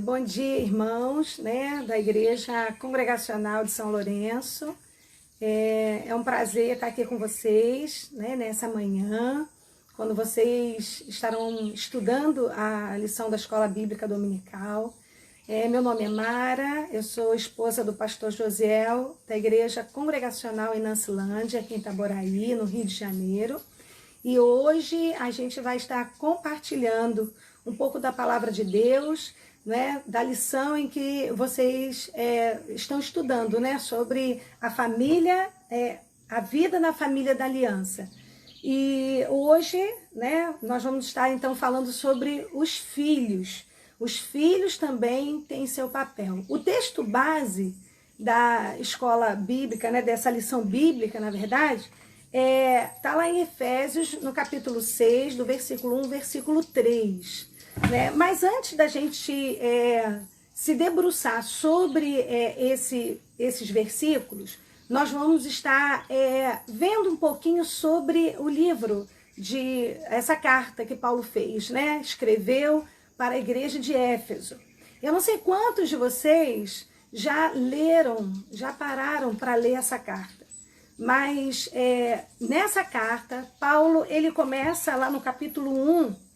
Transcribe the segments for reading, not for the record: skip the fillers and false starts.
Bom dia, irmãos, né, da Igreja Congregacional de São Lourenço. É um prazer estar aqui com vocês, né, nessa manhã, quando vocês estarão estudando a lição da Escola Bíblica Dominical. Meu nome é Mara, eu sou esposa do pastor Josiel, da Igreja Congregacional em Nancilândia, aqui em Itaboraí, no Rio de Janeiro. E hoje a gente vai estar compartilhando um pouco da palavra de Deus, né, da lição em que vocês estão estudando, né, sobre a família, a vida na família da aliança. E hoje, né, nós vamos estar então falando sobre os filhos. Os filhos também têm seu papel. O texto base da escola bíblica, né, dessa lição bíblica, na verdade, está lá em Efésios, no capítulo 6, do versículo 1, versículo 3. Né? Mas antes da gente se debruçar sobre esses versículos, nós vamos estar vendo um pouquinho sobre o livro, essa carta que Paulo fez, né? Escreveu para a igreja de Éfeso. Eu não sei quantos de vocês já leram, já pararam para ler essa carta. Mas nessa carta, Paulo ele começa lá no capítulo 1,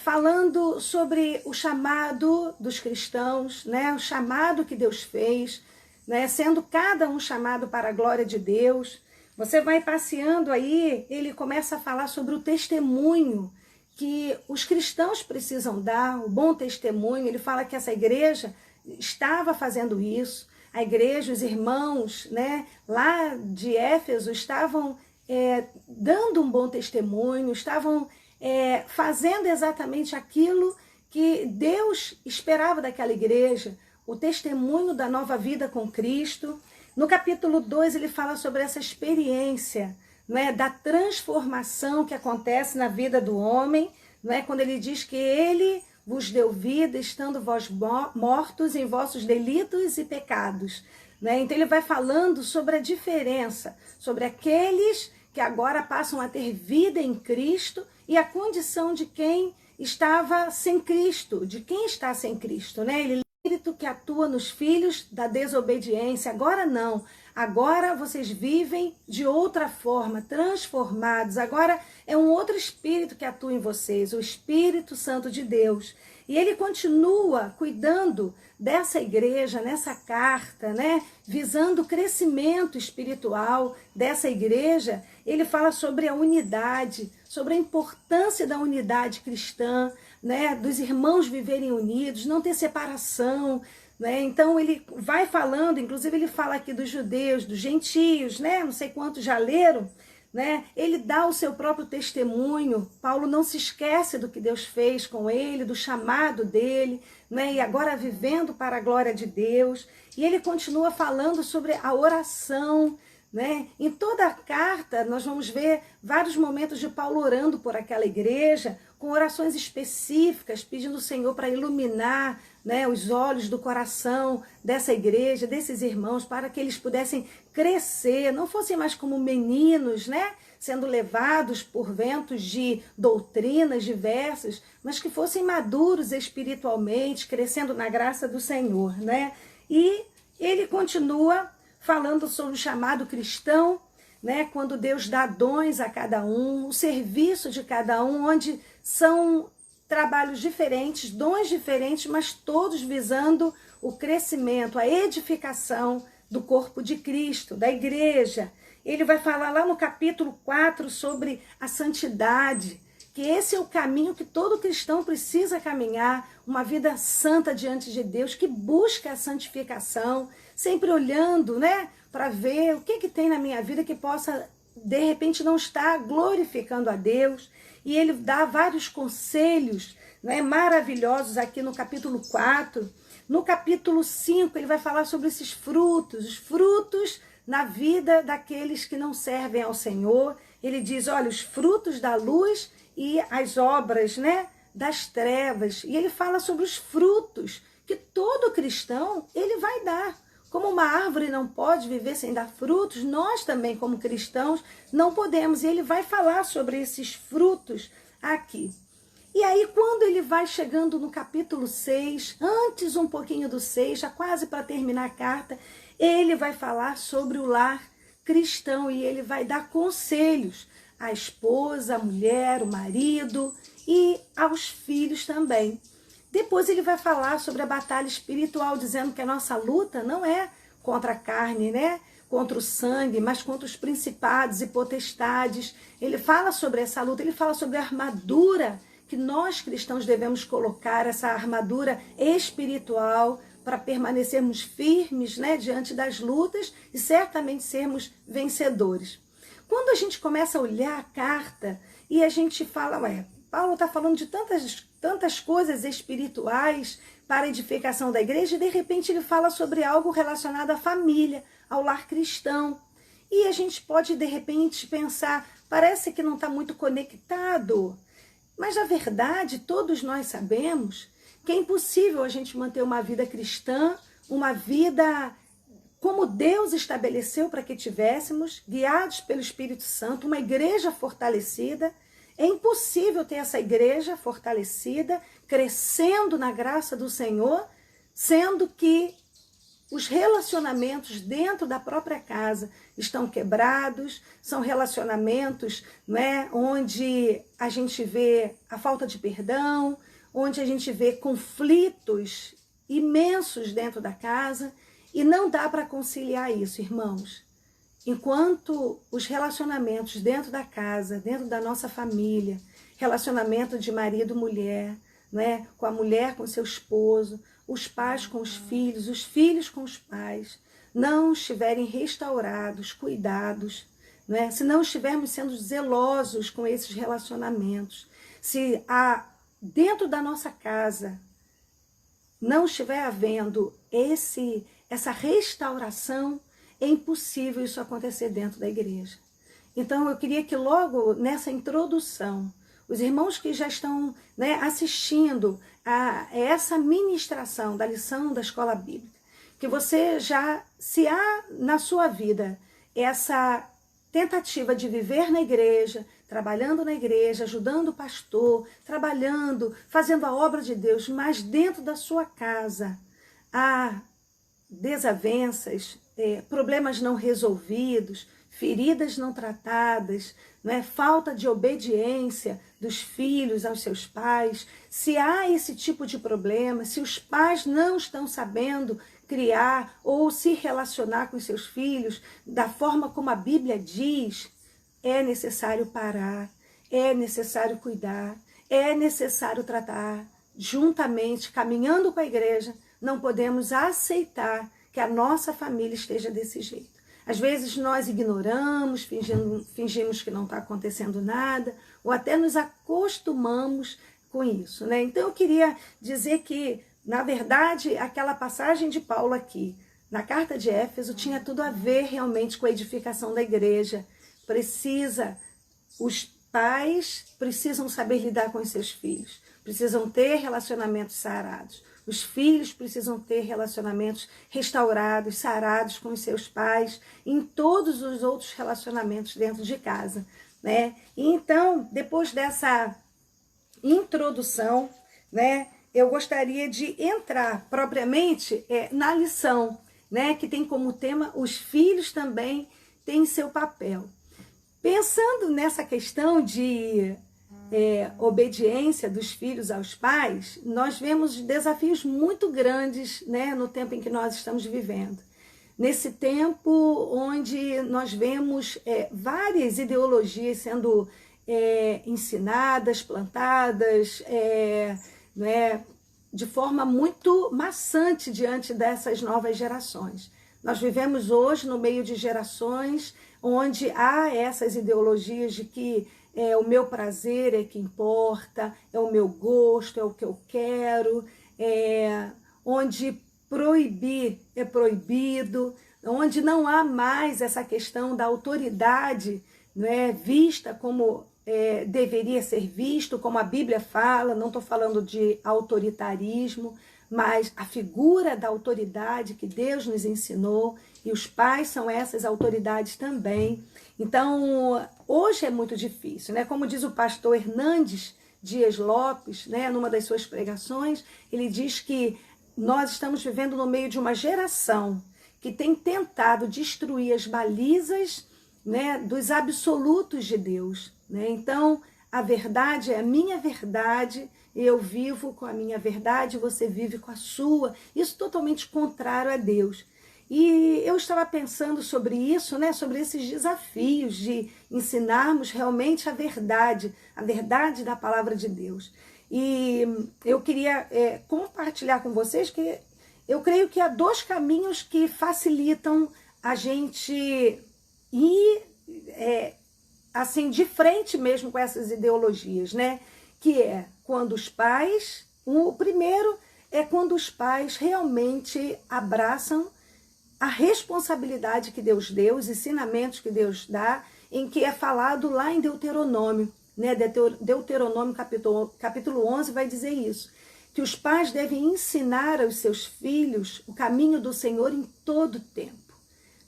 falando sobre o chamado dos cristãos, né? O chamado que Deus fez, né? Sendo cada um chamado para a glória de Deus. Você vai passeando aí, ele começa a falar sobre o testemunho que os cristãos precisam dar, o bom testemunho. Ele fala que essa igreja estava fazendo isso. A igreja, os irmãos, né, lá de Éfeso estavam dando um bom testemunho, estavam fazendo exatamente aquilo que Deus esperava daquela igreja, o testemunho da nova vida com Cristo. No capítulo 2 ele fala sobre essa experiência, né, da transformação que acontece na vida do homem, né, quando ele diz que ele vos deu vida, estando vós mortos em vossos delitos e pecados. Né? Então ele vai falando sobre a diferença, sobre aqueles que agora passam a ter vida em Cristo e a condição de quem estava sem Cristo, de quem está sem Cristo. Né? Ele é o Espírito que atua nos filhos da desobediência. Agora não. Agora vocês vivem de outra forma, transformados. Agora é um outro Espírito que atua em vocês, o Espírito Santo de Deus. E ele continua cuidando dessa igreja, nessa carta, né? Visando o crescimento espiritual dessa igreja. Ele fala sobre a unidade, sobre a importância da unidade cristã, né? Dos irmãos viverem unidos, não ter separação. Né? Então ele vai falando, inclusive ele fala aqui dos judeus, dos gentios, né? Não sei quantos já leram, né? Ele dá o seu próprio testemunho. Paulo não se esquece do que Deus fez com ele, do chamado dele, né? E agora vivendo para a glória de Deus. E ele continua falando sobre a oração. Né? Em toda a carta nós vamos ver vários momentos de Paulo orando por aquela igreja, com orações específicas, pedindo ao Senhor para iluminar, né, os olhos do coração dessa igreja, desses irmãos, para que eles pudessem crescer, não fossem mais como meninos, né, sendo levados por ventos de doutrinas diversas, mas que fossem maduros espiritualmente, crescendo na graça do Senhor. Né? E ele continua falando sobre o chamado cristão, né, quando Deus dá dons a cada um, o serviço de cada um, onde são trabalhos diferentes, dons diferentes, mas todos visando o crescimento, a edificação do corpo de Cristo, da igreja. Ele vai falar lá no capítulo 4 sobre a santidade, que esse é o caminho que todo cristão precisa caminhar, uma vida santa diante de Deus, que busca a santificação, sempre olhando, né, para ver o que tem na minha vida que possa, de repente, não estar glorificando a Deus. E ele dá vários conselhos, né, maravilhosos aqui no capítulo 4. No capítulo 5, ele vai falar sobre esses frutos, os frutos na vida daqueles que não servem ao Senhor. Ele diz, olha, os frutos da luz e as obras, né, das trevas. E ele fala sobre os frutos que todo cristão ele vai dar. Como uma árvore não pode viver sem dar frutos, nós também, como cristãos, não podemos. E ele vai falar sobre esses frutos aqui. E aí, quando ele vai chegando no capítulo 6, antes um pouquinho do 6, já quase para terminar a carta, ele vai falar sobre o lar cristão e ele vai dar conselhos à esposa, à mulher, ao marido e aos filhos também. Depois ele vai falar sobre a batalha espiritual, dizendo que a nossa luta não é contra a carne, né? Contra o sangue, mas contra os principados e potestades. Ele fala sobre essa luta, ele fala sobre a armadura que nós cristãos devemos colocar, essa armadura espiritual, para permanecermos firmes, né, diante das lutas e certamente sermos vencedores. Quando a gente começa a olhar a carta e a gente fala, Paulo está falando de tantas coisas espirituais para a edificação da igreja e de repente ele fala sobre algo relacionado à família, ao lar cristão. E a gente pode de repente pensar, parece que não está muito conectado. Mas, na verdade, todos nós sabemos que é impossível a gente manter uma vida cristã, uma vida como Deus estabeleceu para que tivéssemos, guiados pelo Espírito Santo, uma igreja fortalecida. É impossível ter essa igreja fortalecida, crescendo na graça do Senhor, sendo que os relacionamentos dentro da própria casa estão quebrados, são relacionamentos, né, onde a gente vê a falta de perdão, onde a gente vê conflitos imensos dentro da casa e não dá para conciliar isso, irmãos. Enquanto os relacionamentos dentro da casa, dentro da nossa família, relacionamento de marido e mulher, né, com a mulher com seu esposo, os pais com os filhos com os pais, não estiverem restaurados, cuidados, né? Se não estivermos sendo zelosos com esses relacionamentos, se dentro da nossa casa não estiver havendo essa restauração, é impossível isso acontecer dentro da igreja. Então eu queria que logo nessa introdução, os irmãos que já estão, né, assistindo a essa ministração da lição da escola bíblica, que você já, se há na sua vida essa tentativa de viver na igreja, trabalhando na igreja, ajudando o pastor, trabalhando, fazendo a obra de Deus, mas dentro da sua casa há desavenças, problemas não resolvidos, feridas não tratadas, né? Falta de obediência dos filhos aos seus pais. Se há esse tipo de problema, se os pais não estão sabendo criar ou se relacionar com seus filhos da forma como a Bíblia diz, é necessário parar, é necessário cuidar, é necessário tratar juntamente, caminhando com a igreja. Não podemos aceitar que a nossa família esteja desse jeito. Às vezes nós ignoramos, fingimos que não está acontecendo nada, ou até nos acostumamos com isso, né? Então eu queria dizer que, na verdade, aquela passagem de Paulo aqui, na carta de Éfeso, tinha tudo a ver realmente com a edificação da igreja. Os pais precisam saber lidar com os seus filhos, precisam ter relacionamentos sarados. Os filhos precisam ter relacionamentos restaurados, sarados com os seus pais, em todos os outros relacionamentos dentro de casa, né? E então, depois dessa introdução, né, eu gostaria de entrar propriamente na lição, né, que tem como tema os filhos também têm seu papel. Pensando nessa questão de obediência dos filhos aos pais, nós vemos desafios muito grandes, né, no tempo em que nós estamos vivendo. Nesse tempo onde nós vemos várias ideologias sendo ensinadas, plantadas, né, de forma muito maçante diante dessas novas gerações. Nós vivemos hoje no meio de gerações onde há essas ideologias de que o meu prazer é que importa, é o meu gosto, é o que eu quero, onde proibir é proibido, onde não há mais essa questão da autoridade, né, vista como deveria ser visto, como a Bíblia fala. Não estou falando de autoritarismo, mas a figura da autoridade que Deus nos ensinou, e os pais são essas autoridades também. Então, hoje é muito difícil, né? Como diz o pastor Hernandes, Dias Lopes, né, numa das suas pregações, ele diz que nós estamos vivendo no meio de uma geração que tem tentado destruir as balizas, né, dos absolutos de Deus, né? Então, a verdade é a minha verdade, eu vivo com a minha verdade, você vive com a sua. Isso totalmente contrário a Deus. E eu estava pensando sobre isso, né, sobre esses desafios de ensinarmos realmente a verdade da palavra de Deus. E eu queria compartilhar com vocês que eu creio que há 2 caminhos que facilitam a gente ir assim, de frente mesmo com essas ideologias, né? Que é quando os pais, o primeiro é quando os pais realmente abraçam a responsabilidade que Deus deu, os ensinamentos que Deus dá, em que é falado lá em Deuteronômio, né? Deuteronômio capítulo 11 vai dizer isso, que os pais devem ensinar aos seus filhos o caminho do Senhor em todo tempo.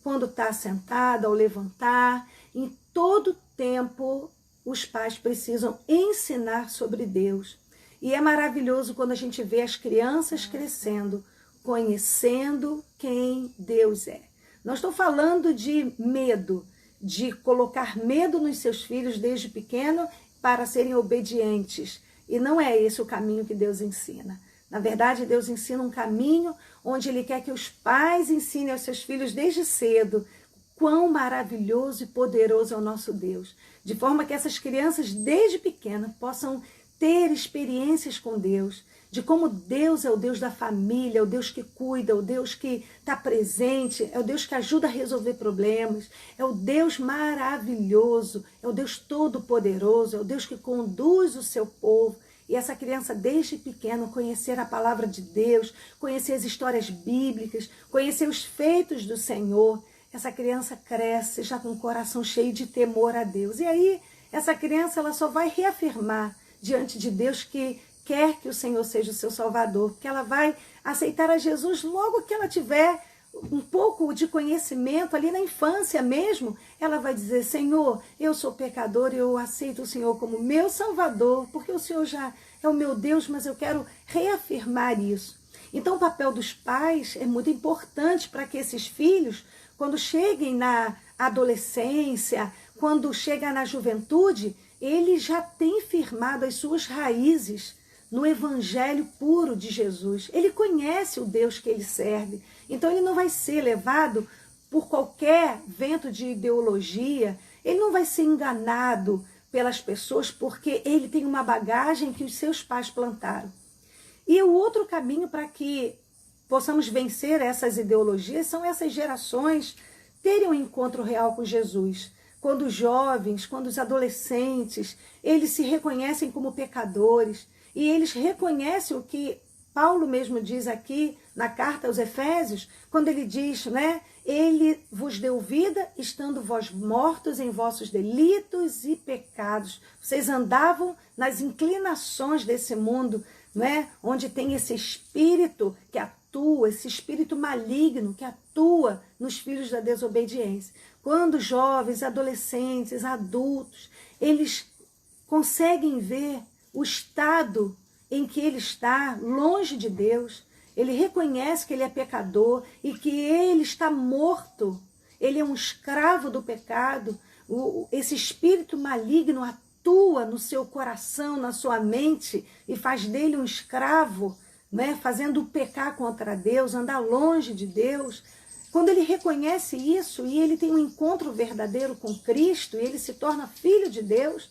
Quando está sentado, ao levantar, em todo tempo, os pais precisam ensinar sobre Deus. E é maravilhoso quando a gente vê as crianças crescendo, conhecendo quem Deus é. Não estou falando de medo, de colocar medo nos seus filhos desde pequeno para serem obedientes. E não é esse o caminho que Deus ensina. Na verdade, Deus ensina um caminho onde Ele quer que os pais ensinem aos seus filhos desde cedo quão maravilhoso e poderoso é o nosso Deus. De forma que essas crianças, desde pequenas, possam ter experiências com Deus, de como Deus é o Deus da família, é o Deus que cuida, é o Deus que está presente, é o Deus que ajuda a resolver problemas, é o Deus maravilhoso, é o Deus todo-poderoso, é o Deus que conduz o seu povo. E essa criança, desde pequena, conhecer a palavra de Deus, conhecer as histórias bíblicas, conhecer os feitos do Senhor, essa criança cresce já com o coração cheio de temor a Deus. E aí, essa criança ela só vai reafirmar diante de Deus que quer que o Senhor seja o seu Salvador, porque ela vai aceitar a Jesus logo que ela tiver um pouco de conhecimento, ali na infância mesmo, ela vai dizer, Senhor, eu sou pecador e eu aceito o Senhor como meu Salvador, porque o Senhor já é o meu Deus, mas eu quero reafirmar isso. Então o papel dos pais é muito importante para que esses filhos, quando cheguem na adolescência, quando chegam na juventude, ele já tem firmado as suas raízes no evangelho puro de Jesus. Ele conhece o Deus que ele serve. Então ele não vai ser levado por qualquer vento de ideologia, ele não vai ser enganado pelas pessoas porque ele tem uma bagagem que os seus pais plantaram. E o outro caminho para que possamos vencer essas ideologias são essas gerações terem um encontro real com Jesus. Quando os jovens, quando os adolescentes, eles se reconhecem como pecadores e eles reconhecem o que Paulo mesmo diz aqui na carta aos Efésios, quando ele diz, né? Ele vos deu vida, estando vós mortos em vossos delitos e pecados. Vocês andavam nas inclinações desse mundo, né? Onde tem esse espírito que atua, esse espírito maligno que atua nos filhos da desobediência. Quando jovens, adolescentes, adultos, eles conseguem ver o estado em que ele está, longe de Deus, ele reconhece que ele é pecador e que ele está morto, ele é um escravo do pecado, esse espírito maligno atua no seu coração, na sua mente e faz dele um escravo, né, fazendo pecar contra Deus, andar longe de Deus. Quando ele reconhece isso e ele tem um encontro verdadeiro com Cristo e ele se torna filho de Deus,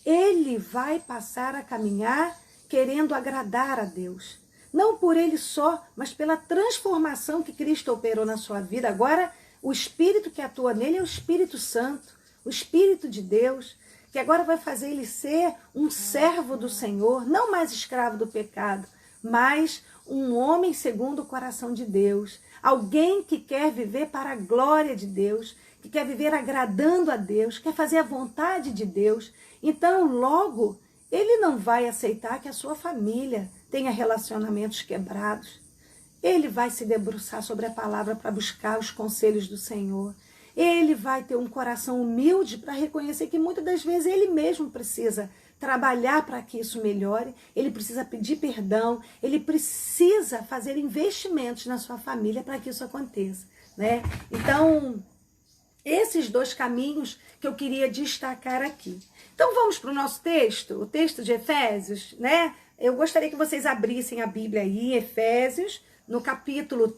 ele vai passar a caminhar querendo agradar a Deus. Não por ele só, mas pela transformação que Cristo operou na sua vida. Agora, o Espírito que atua nele é o Espírito Santo, o Espírito de Deus, que agora vai fazer ele ser um servo do Senhor, não mais escravo do pecado, mas um homem segundo o coração de Deus. Alguém que quer viver para a glória de Deus, que quer viver agradando a Deus, quer fazer a vontade de Deus. Então, logo, ele não vai aceitar que a sua família tenha relacionamentos quebrados. Ele vai se debruçar sobre a palavra para buscar os conselhos do Senhor. Ele vai ter um coração humilde para reconhecer que muitas das vezes ele mesmo precisa trabalhar para que isso melhore, ele precisa pedir perdão, ele precisa fazer investimentos na sua família para que isso aconteça, né? Então, esses dois caminhos que eu queria destacar aqui. Então vamos para o nosso texto, o texto de Efésios, né? Eu gostaria que vocês abrissem a Bíblia aí, Efésios, no capítulo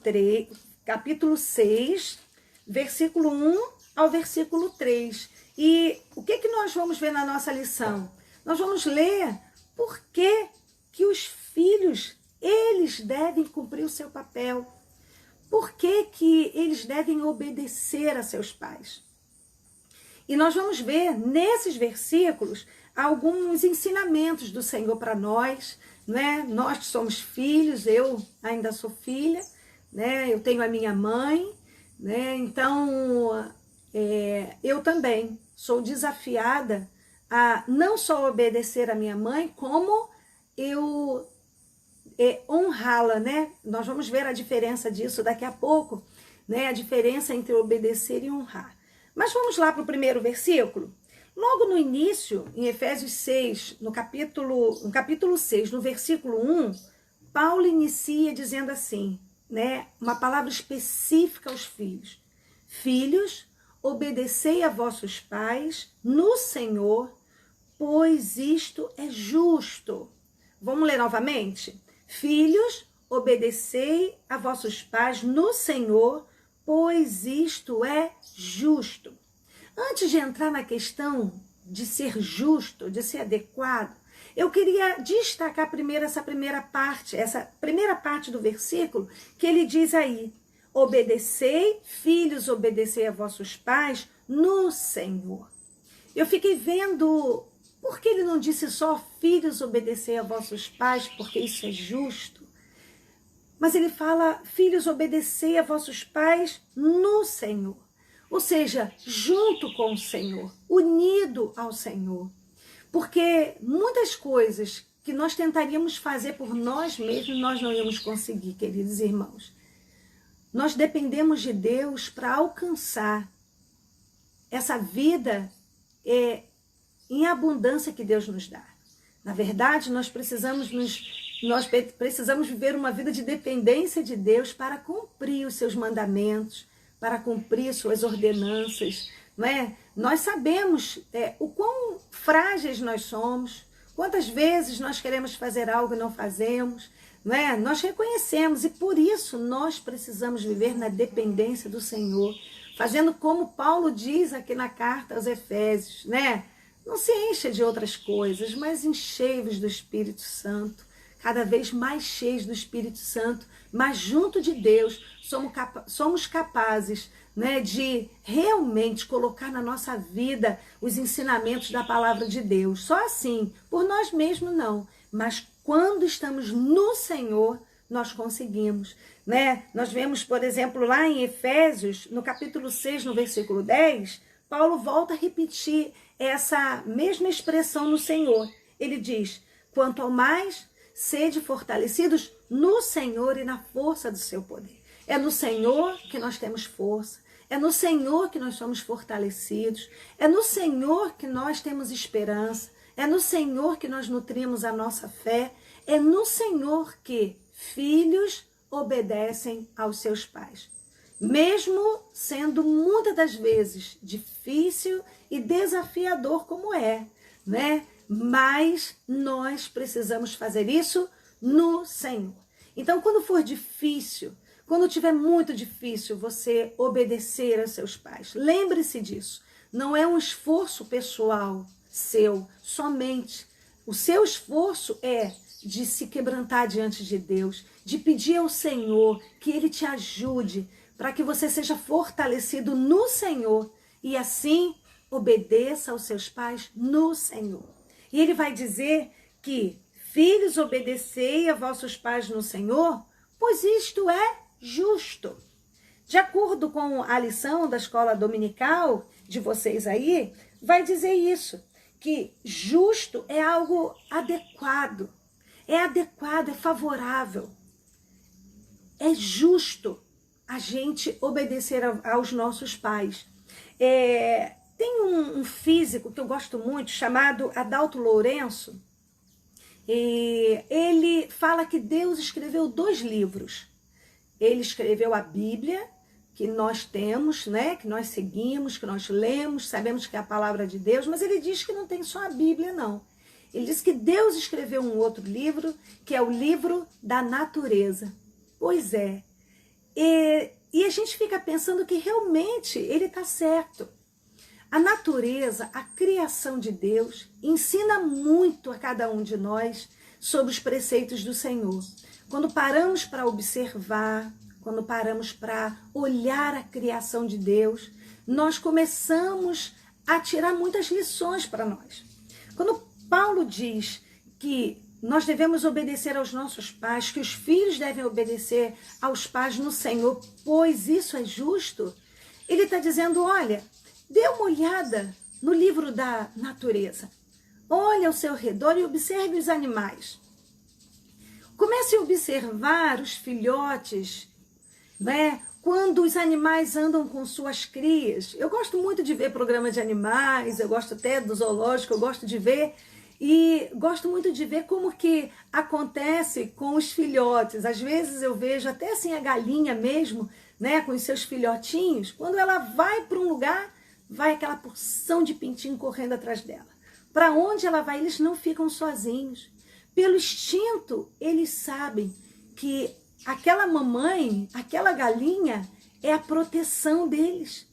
6, versículo 1 ao versículo 3. E o que nós vamos ver na nossa lição? Nós vamos ler por que os filhos, eles devem cumprir o seu papel. Por que eles devem obedecer a seus pais? E nós vamos ver nesses versículos alguns ensinamentos do Senhor para nós, né? Nós que somos filhos, eu ainda sou filha, né? Eu tenho a minha mãe, né? Então eu também sou desafiada a não só obedecer a minha mãe, como eu honrá-la, né? Nós vamos ver a diferença disso daqui a pouco, né? A diferença entre obedecer e honrar. Mas vamos lá para o primeiro versículo. Logo no início, em Efésios 6, no capítulo 6, no versículo 1, Paulo inicia dizendo assim, né? Uma palavra específica aos filhos. Filhos, obedecei a vossos pais no Senhor, pois isto é justo. Vamos ler novamente? Filhos, obedecei a vossos pais no Senhor, pois isto é justo. Antes de entrar na questão de ser justo, de ser adequado, eu queria destacar primeiro essa primeira parte do versículo, que ele diz aí, obedecei, filhos, obedecei a vossos pais no Senhor. Eu fiquei vendo, por que ele não disse só filhos, obedecei a vossos pais, porque isso é justo? Mas ele fala, filhos, obedecei a vossos pais no Senhor. Ou seja, junto com o Senhor, unido ao Senhor. Porque muitas coisas que nós tentaríamos fazer por nós mesmos, nós não íamos conseguir, queridos irmãos. Nós dependemos de Deus para alcançar essa vida em abundância que Deus nos dá. Na verdade, nós precisamos viver uma vida de dependência de Deus para cumprir os seus mandamentos, para cumprir suas ordenanças, não é? Nós sabemos o quão frágeis nós somos, quantas vezes nós queremos fazer algo e não fazemos, não é? Nós reconhecemos e por isso nós precisamos viver na dependência do Senhor, fazendo como Paulo diz aqui na carta aos Efésios, né? Não se encha de outras coisas, mas enchei-vos do Espírito Santo, cada vez mais cheios do Espírito Santo, mas junto de Deus somos capazes, né, de realmente colocar na nossa vida os ensinamentos da palavra de Deus. Só assim, por nós mesmos não, mas quando estamos no Senhor, nós conseguimos, né? Nós vemos, por exemplo, lá em Efésios, no capítulo 6, no versículo 10, Paulo volta a repetir essa mesma expressão no Senhor. Ele diz, quanto ao mais, sede fortalecidos no Senhor e na força do seu poder. É no Senhor que nós temos força, é no Senhor que nós somos fortalecidos, é no Senhor que nós temos esperança, é no Senhor que nós nutrimos a nossa fé, é no Senhor que filhos obedecem aos seus pais. Mesmo sendo muitas das vezes difícil e desafiador como é, né? Mas nós precisamos fazer isso no Senhor. Então, quando for difícil, quando tiver muito difícil você obedecer aos seus pais, lembre-se disso. Não é um esforço pessoal seu, somente. O seu esforço é de se quebrantar diante de Deus, de pedir ao Senhor que Ele te ajude para que você seja fortalecido no Senhor e assim obedeça aos seus pais no Senhor. E ele vai dizer que, filhos, obedecei a vossos pais no Senhor, pois isto é justo. De acordo com a lição da escola dominical de vocês aí, vai dizer isso, que justo é algo adequado, é favorável, é justo a gente obedecer aos nossos pais. Tem um físico que eu gosto muito, chamado Adalto Lourenço, e ele fala que Deus escreveu 2 livros. Ele escreveu a Bíblia, que nós temos, né, que nós seguimos, que nós lemos, sabemos que é a palavra de Deus, mas ele diz que não tem só a Bíblia, não. Ele diz que Deus escreveu um outro livro, que é o livro da natureza. Pois é. E a gente fica pensando que realmente ele está certo. A natureza, a criação de Deus, ensina muito a cada um de nós sobre os preceitos do Senhor. Quando paramos para observar, quando paramos para olhar a criação de Deus, nós começamos a tirar muitas lições para nós. Quando Paulo diz que nós devemos obedecer aos nossos pais, que os filhos devem obedecer aos pais no Senhor, pois isso é justo, ele está dizendo, olha, dê uma olhada no livro da natureza. Olhe ao seu redor e observe os animais. Comece a observar os filhotes, né? Quando os animais andam com suas crias. Eu gosto muito de ver programa de animais, eu gosto até do zoológico, eu gosto de ver. E gosto muito de ver como que acontece com os filhotes. Às vezes eu vejo até assim a galinha mesmo, né, com os seus filhotinhos. Quando ela vai para um lugar, vai aquela porção de pintinho correndo atrás dela. Para onde ela vai, eles não ficam sozinhos. Pelo instinto, eles sabem que aquela mamãe, aquela galinha, é a proteção deles.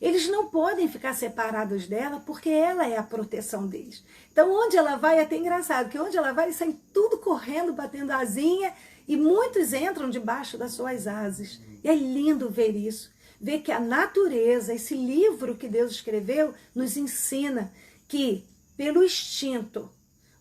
Eles não podem ficar separados dela porque ela é a proteção deles. Então, onde ela vai, é até engraçado, que onde ela vai, eles saem tudo correndo, batendo asinha, e muitos entram debaixo das suas asas. E é lindo ver isso. Ver que a natureza, esse livro que Deus escreveu, nos ensina que, pelo instinto,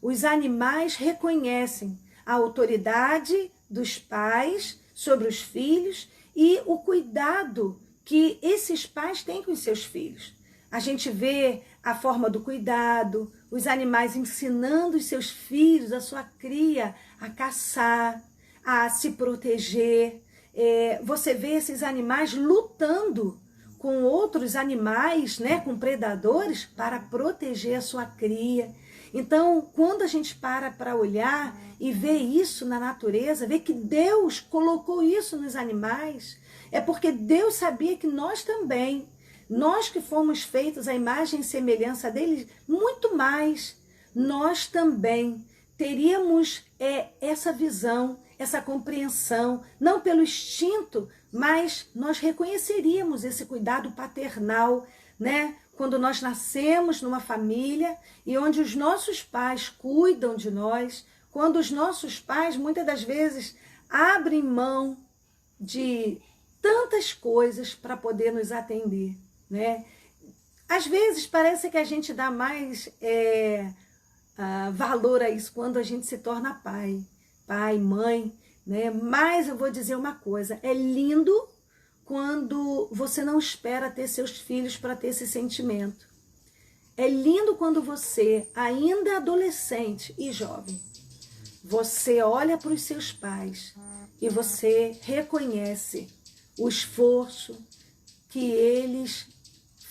os animais reconhecem a autoridade dos pais sobre os filhos e o cuidado que esses pais têm com os seus filhos. A gente vê a forma do cuidado, os animais ensinando os seus filhos, a sua cria, a caçar, a se proteger. Você vê esses animais lutando com outros animais, né, com predadores, para proteger a sua cria. Então, quando a gente para olhar e ver isso na natureza, ver que Deus colocou isso nos animais, é porque Deus sabia que nós também, nós que fomos feitos à imagem e semelhança dele, muito mais, nós também teríamos essa visão, essa compreensão, não pelo instinto, mas nós reconheceríamos esse cuidado paternal, né? Quando nós nascemos numa família e onde os nossos pais cuidam de nós, quando os nossos pais muitas das vezes abrem mão de tantas coisas para poder nos atender, né? Às vezes parece que a gente dá mais valor a isso quando a gente se torna pai, mãe, né? Mas eu vou dizer uma coisa, é lindo quando você não espera ter seus filhos para ter esse sentimento. É lindo quando você, ainda adolescente e jovem, você olha para os seus pais e você reconhece o esforço que eles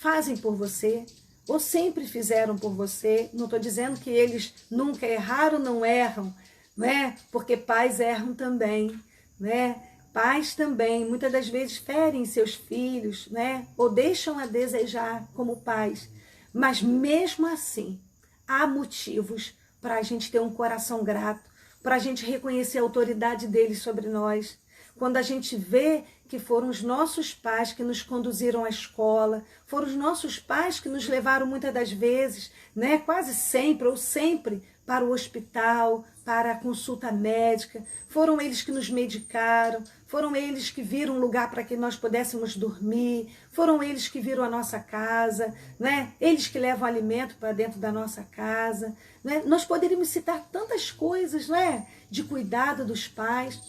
fazem por você, ou sempre fizeram por você. Não estou dizendo que eles nunca erraram, não erram, né? Porque pais erram também, né? Pais também, muitas das vezes, ferem seus filhos, né? Ou deixam a desejar como pais. Mas mesmo assim, há motivos para a gente ter um coração grato, para a gente reconhecer a autoridade deles sobre nós. Quando a gente vê que foram os nossos pais que nos conduziram à escola, foram os nossos pais que nos levaram muitas das vezes, né, quase sempre ou sempre, para o hospital, para a consulta médica, foram eles que nos medicaram, foram eles que viram um lugar para que nós pudéssemos dormir, foram eles que viram a nossa casa, né? Eles que levam alimento para dentro da nossa casa, né? Nós poderíamos citar tantas coisas, né, de cuidado dos pais.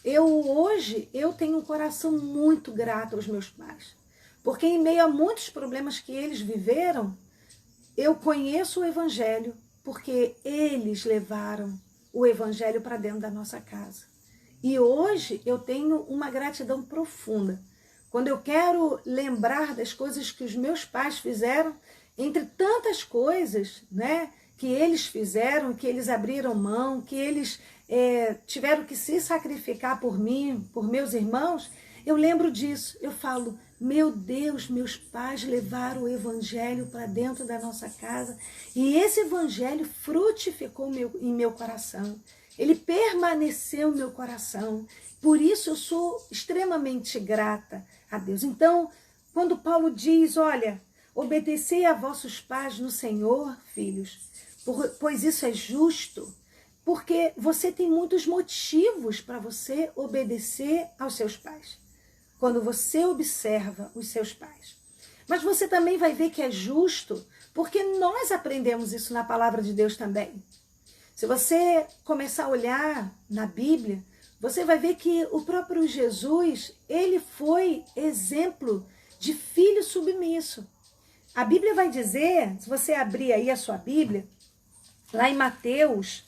Hoje eu tenho um coração muito grato aos meus pais, porque em meio a muitos problemas que eles viveram, eu conheço o Evangelho, porque eles levaram o Evangelho para dentro da nossa casa. E hoje eu tenho uma gratidão profunda. Quando eu quero lembrar das coisas que os meus pais fizeram, entre tantas coisas, né, que eles fizeram, que eles abriram mão, que eles tiveram que se sacrificar por mim, por meus irmãos, eu lembro disso. Eu falo, meu Deus, meus pais levaram o evangelho para dentro da nossa casa e esse evangelho frutificou em meu coração. Ele permaneceu no meu coração. Por isso eu sou extremamente grata a Deus. Então, quando Paulo diz, olha, obedecei a vossos pais no Senhor, filhos, pois isso é justo, porque você tem muitos motivos para você obedecer aos seus pais, quando você observa os seus pais. Mas você também vai ver que é justo, porque nós aprendemos isso na palavra de Deus também. Se você começar a olhar na Bíblia, você vai ver que o próprio Jesus, ele foi exemplo de filho submisso. A Bíblia vai dizer, se você abrir aí a sua Bíblia, lá em Mateus,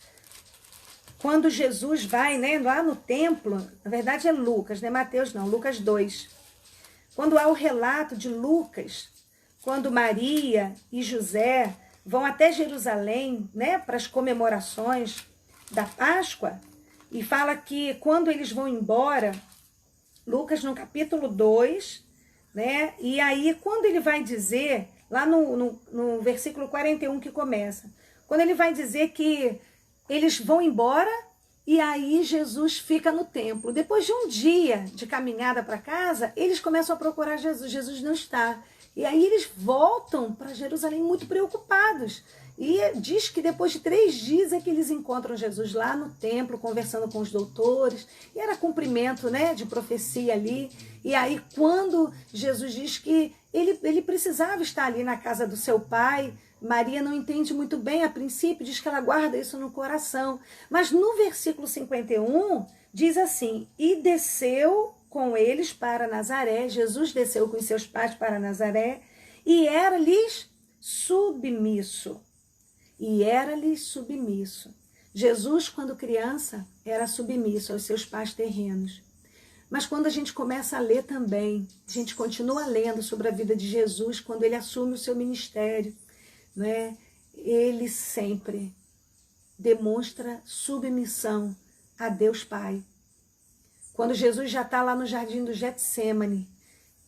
quando Jesus vai, né, lá no templo, na verdade é Lucas, não é Mateus não, Lucas 2. Quando há o relato de Lucas, quando Maria e José vão até Jerusalém, né, para as comemorações da Páscoa, e fala que quando eles vão embora, Lucas no capítulo 2, né, e aí quando ele vai dizer, lá no versículo 41 que começa, quando ele vai dizer que eles vão embora e aí Jesus fica no templo. Depois de um dia de caminhada para casa, eles começam a procurar Jesus. Jesus não está. E aí eles voltam para Jerusalém muito preocupados. E diz que depois de 3 dias é que eles encontram Jesus lá no templo, conversando com os doutores. E era cumprimento, né, de profecia ali. E aí quando Jesus diz que ele precisava estar ali na casa do seu pai, Maria não entende muito bem a princípio, diz que ela guarda isso no coração. Mas no versículo 51 diz assim, e desceu com eles para Nazaré, Jesus desceu com seus pais para Nazaré, e era-lhes submisso. E era-lhes submisso. Jesus, quando criança, era submisso aos seus pais terrenos. Mas quando a gente começa a ler também, a gente continua lendo sobre a vida de Jesus, quando ele assume o seu ministério, né? Ele sempre demonstra submissão a Deus Pai. Quando Jesus já está lá no jardim do Getsêmani,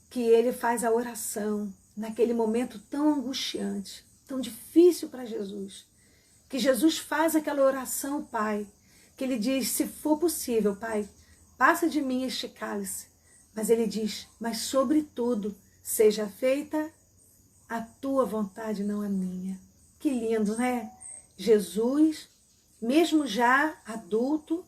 que ele faz a oração, naquele momento tão angustiante, tão difícil para Jesus, que Jesus faz aquela oração ao Pai, que ele diz, se for possível, Pai, passa de mim este cálice. Mas ele diz, mas sobretudo, seja feita a tua vontade, não a minha. Que lindo, né? Jesus, mesmo já adulto,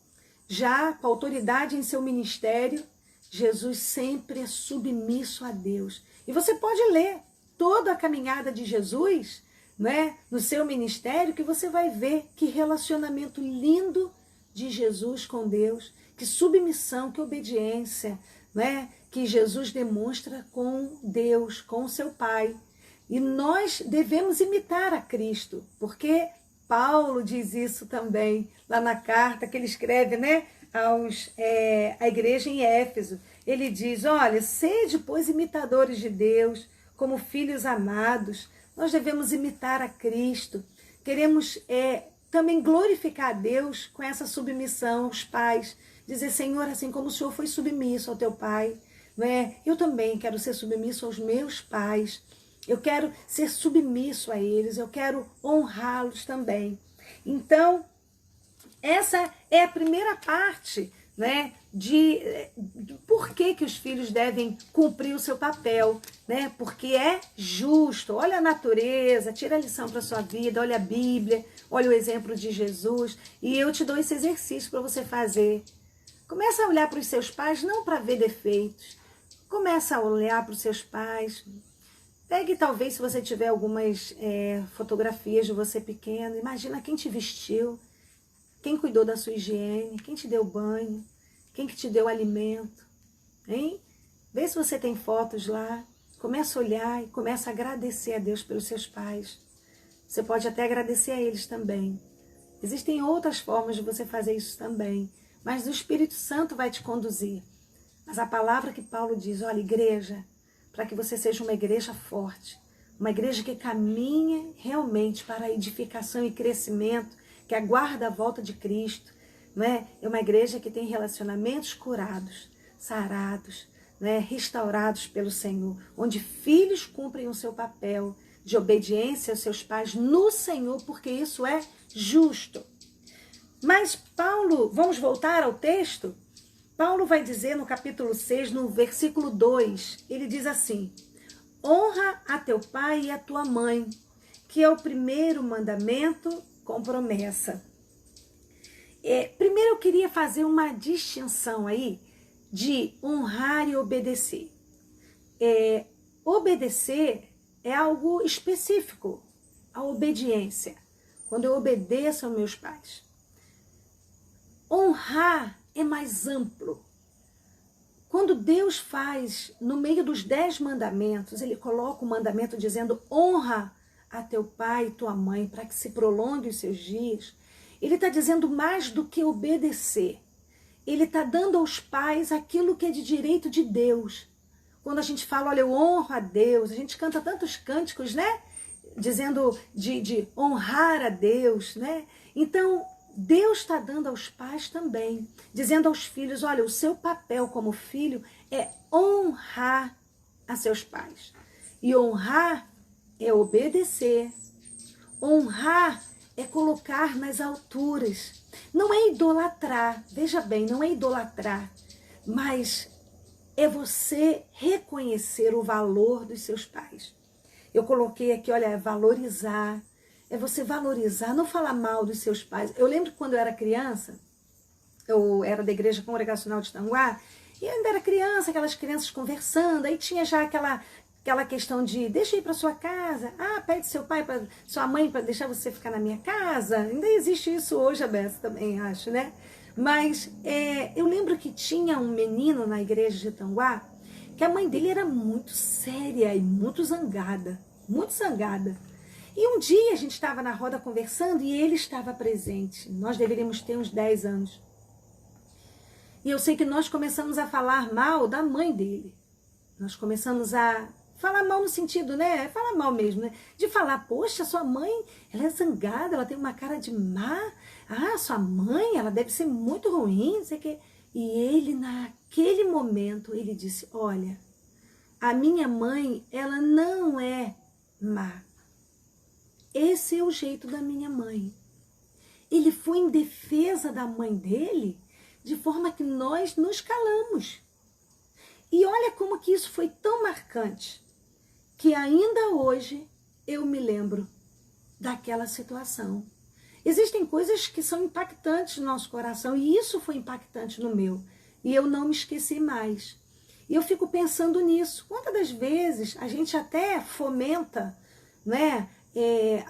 já com autoridade em seu ministério, Jesus sempre é submisso a Deus. E você pode ler toda a caminhada de Jesus, né, no seu ministério, que você vai ver que relacionamento lindo de Jesus com Deus, que submissão, que obediência, né, que Jesus demonstra com Deus, com o seu Pai. E nós devemos imitar a Cristo, porque Paulo diz isso também, lá na carta que ele escreve, né, à igreja em Éfeso. Ele diz, olha, sede, pois, imitadores de Deus, como filhos amados. Nós devemos imitar a Cristo. Queremos também glorificar a Deus com essa submissão aos pais. Dizer, Senhor, assim como o Senhor foi submisso ao teu pai, não é? Eu também quero ser submisso aos meus pais. Eu quero ser submisso a eles, eu quero honrá-los também. Então, essa é a primeira parte, né, de por que os filhos devem cumprir o seu papel, né? Porque é justo. Olha a natureza, tira a lição para a sua vida, olha a Bíblia, olha o exemplo de Jesus. E eu te dou esse exercício para você fazer. Começa a olhar para os seus pais, não para ver defeitos. Começa a olhar para os seus pais. Pegue, talvez, se você tiver algumas fotografias de você pequeno, imagina quem te vestiu, quem cuidou da sua higiene, quem te deu banho, quem que te deu alimento, hein? Vê se você tem fotos lá, começa a olhar e começa a agradecer a Deus pelos seus pais. Você pode até agradecer a eles também. Existem outras formas de você fazer isso também, mas o Espírito Santo vai te conduzir. Mas a palavra que Paulo diz, olha, igreja, para que você seja uma igreja forte, uma igreja que caminha realmente para a edificação e crescimento, que aguarda a volta de Cristo, não é? É uma igreja que tem relacionamentos curados, sarados, né? Restaurados pelo Senhor, onde filhos cumprem o seu papel de obediência aos seus pais no Senhor, porque isso é justo. Mas Paulo, vamos voltar ao texto? Paulo vai dizer no capítulo 6, no versículo 2, ele diz assim: honra a teu pai e a tua mãe, que é o primeiro mandamento com promessa. Primeiro eu queria fazer uma distinção aí de honrar e obedecer. Obedecer é algo específico, a obediência, quando eu obedeço aos meus pais. Honrar é mais amplo. Quando Deus faz, no meio dos 10 mandamentos, ele coloca o mandamento dizendo: honra a teu pai e tua mãe para que se prolongue os seus dias. Ele está dizendo mais do que obedecer. Ele está dando aos pais aquilo que é de direito de Deus. Quando a gente fala, olha, eu honro a Deus, a gente canta tantos cânticos, né? Dizendo de honrar a Deus, né? Então, Deus está dando aos pais também, dizendo aos filhos, olha, o seu papel como filho é honrar a seus pais. E honrar é obedecer. Honrar é colocar nas alturas. Não é idolatrar, veja bem, não é idolatrar, mas é você reconhecer o valor dos seus pais. Eu coloquei aqui, olha, é valorizar. É você valorizar, não falar mal dos seus pais. Eu lembro que quando eu era criança, eu era da Igreja Congregacional de Tanguá, e eu ainda era criança, aquelas crianças conversando, aí tinha já aquela questão de, deixa eu ir para sua casa, pede seu pai, sua mãe para deixar você ficar na minha casa. Ainda existe isso hoje, a Bessa também, acho, né? Mas eu lembro que tinha um menino na igreja de Tanguá, que a mãe dele era muito séria e muito zangada, muito zangada. E um dia a gente estava na roda conversando e ele estava presente. Nós deveríamos ter uns 10 anos. E eu sei que nós começamos a falar mal da mãe dele. Nós começamos a falar mal no sentido, né? Falar mal mesmo, né? De falar, poxa, sua mãe, ela é zangada, ela tem uma cara de má. Sua mãe, ela deve ser muito ruim, não sei o quê. E ele, naquele momento, ele disse, olha, a minha mãe, ela não é má. Esse é o jeito da minha mãe. Ele foi em defesa da mãe dele, de forma que nós nos calamos. E olha como que isso foi tão marcante, que ainda hoje eu me lembro daquela situação. Existem coisas que são impactantes no nosso coração, e isso foi impactante no meu. E eu não me esqueci mais. E eu fico pensando nisso. Quantas das vezes a gente até fomenta, né?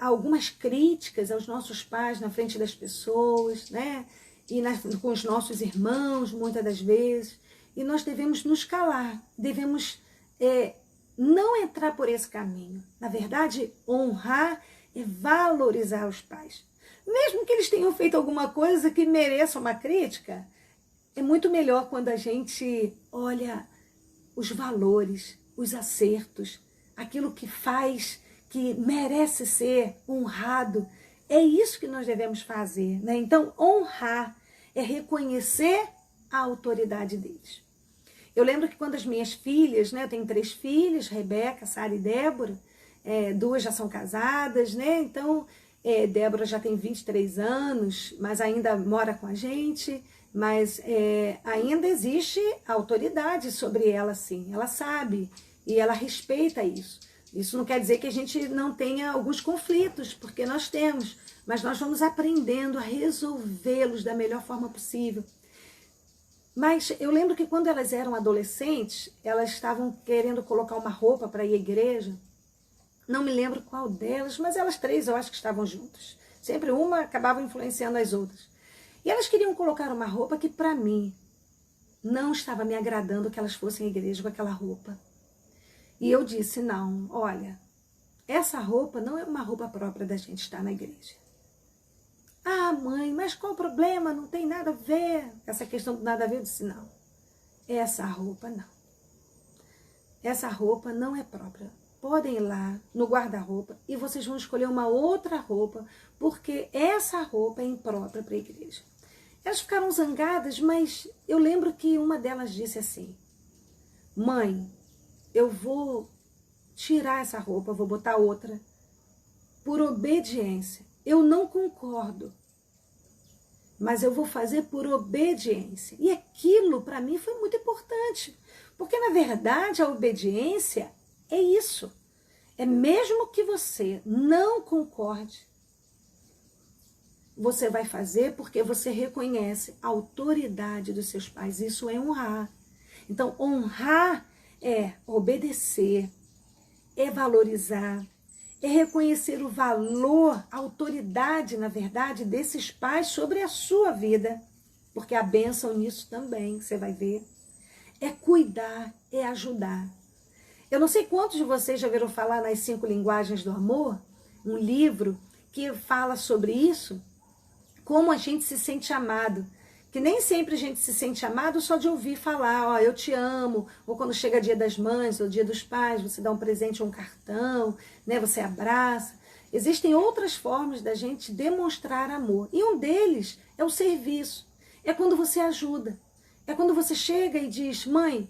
Algumas críticas aos nossos pais na frente das pessoas, né? E com os nossos irmãos, muitas das vezes. E nós devemos nos calar, devemos não entrar por esse caminho. Na verdade, honrar é valorizar os pais. Mesmo que eles tenham feito alguma coisa que mereça uma crítica, é muito melhor quando a gente olha os valores, os acertos, aquilo que faz, que merece ser honrado. É isso que nós devemos fazer, né? Então, honrar é reconhecer a autoridade deles. Eu lembro que quando as minhas filhas, né? Eu tenho 3 filhas, Rebeca, Sara e Débora, 2 já são casadas, né? Então, Débora já tem 23 anos, mas ainda mora com a gente, mas ainda existe autoridade sobre ela, sim. Ela sabe e ela respeita isso. Isso não quer dizer que a gente não tenha alguns conflitos, porque nós temos, mas nós vamos aprendendo a resolvê-los da melhor forma possível. Mas eu lembro que quando elas eram adolescentes, elas estavam querendo colocar uma roupa para ir à igreja. Não me lembro qual delas, mas elas 3 eu acho que estavam juntas. Sempre uma acabava influenciando as outras. E elas queriam colocar uma roupa que para mim não estava me agradando que elas fossem à igreja com aquela roupa. E eu disse, não, olha, essa roupa não é uma roupa própria da gente estar na igreja. Mãe, mas qual o problema? Não tem nada a ver. Essa questão do nada a ver, eu disse, não, essa roupa não. Essa roupa não é própria podem ir lá no guarda-roupa e vocês vão escolher uma outra roupa, porque essa roupa é imprópria para a igreja. Elas ficaram zangadas, mas eu lembro que uma delas disse assim: mãe, eu vou tirar essa roupa, vou botar outra, por obediência. Eu não concordo, mas eu vou fazer por obediência. E aquilo para mim foi muito importante, porque na verdade a obediência é isso. É mesmo que você não concorde, você vai fazer porque você reconhece a autoridade dos seus pais. Isso é honrar. Então, honrar é obedecer, é valorizar, é reconhecer o valor, a autoridade, na verdade, desses pais sobre a sua vida. Porque há bênção nisso também, você vai ver. É cuidar, é ajudar. Eu não sei quantos de vocês já viram falar nas 5 Linguagens do Amor, um livro que fala sobre isso, como a gente se sente amado. Que nem sempre a gente se sente amado só de ouvir falar, ó, eu te amo, ou quando chega dia das mães, ou dia dos pais, você dá um presente ou um cartão, né, você abraça. Existem outras formas da gente demonstrar amor. E um deles é o serviço. É quando você ajuda. É quando você chega e diz, mãe,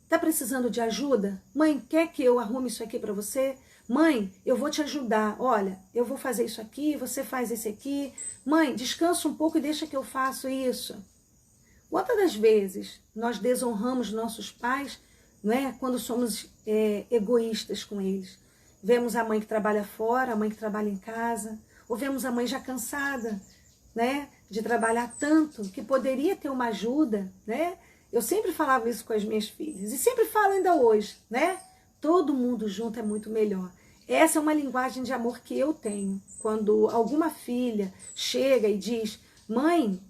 tá precisando de ajuda? Mãe, quer que eu arrume isso aqui para você? Mãe, eu vou te ajudar. Olha, eu vou fazer isso aqui, você faz esse aqui. Mãe, descansa um pouco e deixa que eu faço isso. Quantas das vezes nós desonramos nossos pais, não é? Quando somos egoístas com eles? Vemos a mãe que trabalha fora, a mãe que trabalha em casa, ou vemos a mãe já cansada, né, de trabalhar tanto, que poderia ter uma ajuda, né? Eu sempre falava isso com as minhas filhas, e sempre falo ainda hoje, né? Todo mundo junto é muito melhor. Essa é uma linguagem de amor que eu tenho. Quando alguma filha chega e diz, mãe,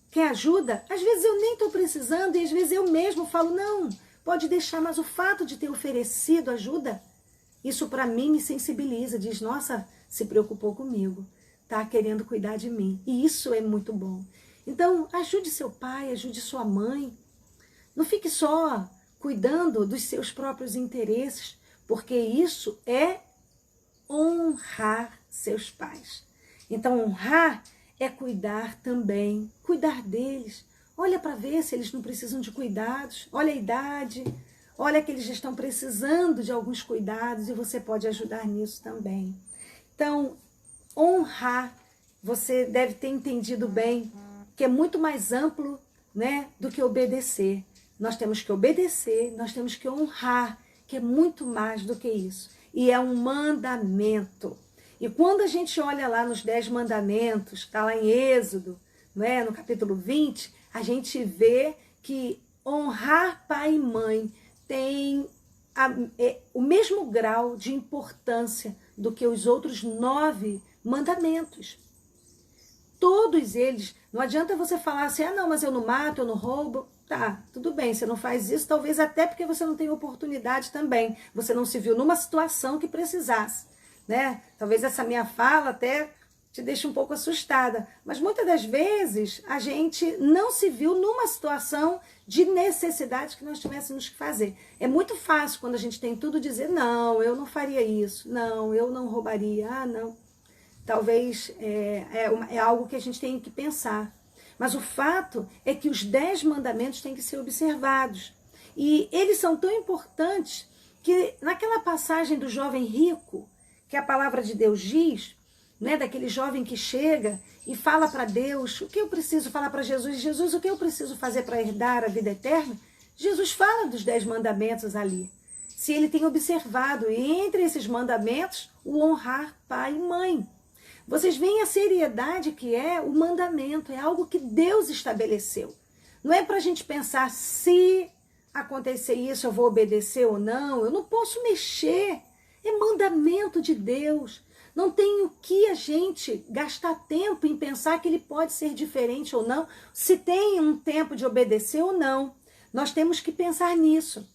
quer ajuda? Às vezes eu nem estou precisando e às vezes eu mesmo falo, não, pode deixar, mas o fato de ter oferecido ajuda, isso para mim me sensibiliza, diz, nossa, se preocupou comigo, tá querendo cuidar de mim. E isso é muito bom. Então, ajude seu pai, ajude sua mãe. Não fique só cuidando dos seus próprios interesses, porque isso é honrar seus pais. Então, honrar é cuidar também, cuidar deles. Olha para ver se eles não precisam de cuidados, olha a idade, olha que eles já estão precisando de alguns cuidados e você pode ajudar nisso também. Então, honrar, você deve ter entendido bem, que é muito mais amplo, né, do que obedecer. Nós temos que obedecer, nós temos que honrar, que é muito mais do que isso. E é um mandamento. E quando a gente olha lá nos 10 mandamentos, está lá em Êxodo, não é? No capítulo 20, a gente vê que honrar pai e mãe tem o mesmo grau de importância do que os outros 9 mandamentos. Todos eles, não adianta você falar assim, ah não, mas eu não mato, eu não roubo. Tá, tudo bem, você não faz isso, talvez até porque você não tem oportunidade também. Você não se viu numa situação que precisasse, né? Talvez essa minha fala até te deixe um pouco assustada. Mas muitas das vezes a gente não se viu numa situação de necessidade que nós tivéssemos que fazer. É muito fácil quando a gente tem tudo dizer, não, eu não faria isso, não, eu não roubaria, ah, não. Talvez é algo que a gente tem que pensar. Mas o fato é que os 10 mandamentos têm que ser observados. E eles são tão importantes que naquela passagem do jovem rico, que a palavra de Deus diz, né, daquele jovem que chega e fala para Deus, o que eu preciso falar para Jesus? Jesus, o que eu preciso fazer para herdar a vida eterna? Jesus fala dos 10 mandamentos ali. Se ele tem observado, e entre esses mandamentos, o honrar pai e mãe. Vocês veem a seriedade que é o mandamento, é algo que Deus estabeleceu. Não é para a gente pensar se acontecer isso eu vou obedecer ou não, eu não posso mexer, é mandamento de Deus. Não tem o que a gente gastar tempo em pensar que ele pode ser diferente ou não, se tem um tempo de obedecer ou não. Nós temos que pensar nisso.